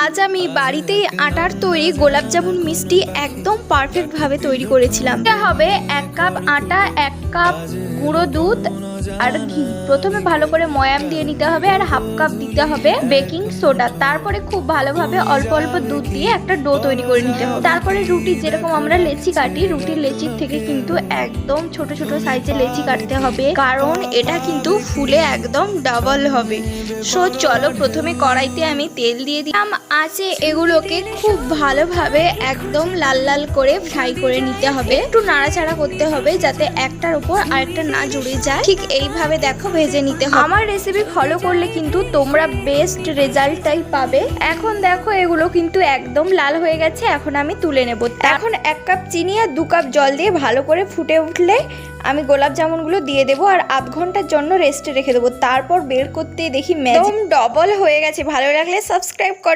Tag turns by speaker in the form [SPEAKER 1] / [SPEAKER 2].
[SPEAKER 1] আজ আমি বাড়িতেই আটার তৈরি গোলাপ জামুন মিষ্টি একদম পারফেক্ট ভাবে তৈরি করেছিলাম। এটা হবে 1 কাপ আটা, 1 কাপ গুঁড়ো দুধ আর ঘি। প্রথমে ভালো করে ময়াম দিয়ে নিতে হবে আর 1/2 কাপ দিতে হবে বেকিং সোডা। তারপরে খুব ভালোভাবে অল্প অল্প দুধ দিয়ে একটা ডো তৈরি করে নিতে হবে। তারপরে রুটি যেরকম আমরা লেচি কাটি, রুটির লেচির থেকে কিন্তু একদম ছোট ছোট সাইজে লেচি কাটতে হবে, কারণ এটা কিন্তু ফুলে একদম ডাবল হবে। সো চলো, প্রথমে কড়াইতে আমি তেল দিয়ে দিলাম। আছে এগুলোকে খুব ভালোভাবে একদম লাল লাল করে ফ্রাই করে নিতে হবে। একটু নাড়াচাড়া করতে হবে যাতে একটার উপর আরেকটা না জুড়ে যায়। ঠিক এইভাবে দেখো ভেজে নিতে হবে। আমার রেসিপি ফলো করলে কিন্তু তোমরা বেস্ট রেজাল্টটাই পাবে। এখন দেখো এগুলো কিন্তু একদম লাল হয়ে গেছে। এখন আমি তুলে নেব। এখন 1 কাপ চিনি আর 2 কাপ জল দিয়ে ভালো করে ফুটে উঠলে আমি গোলাপ জামুনগুলো দিয়ে দেবো আর আধ ঘন্টার জন্য রেস্টে রেখে দেবো। তারপর বের করতে দেখি একদম ডবল হয়ে গেছে। ভালো লাগলে সাবস্ক্রাইব করো।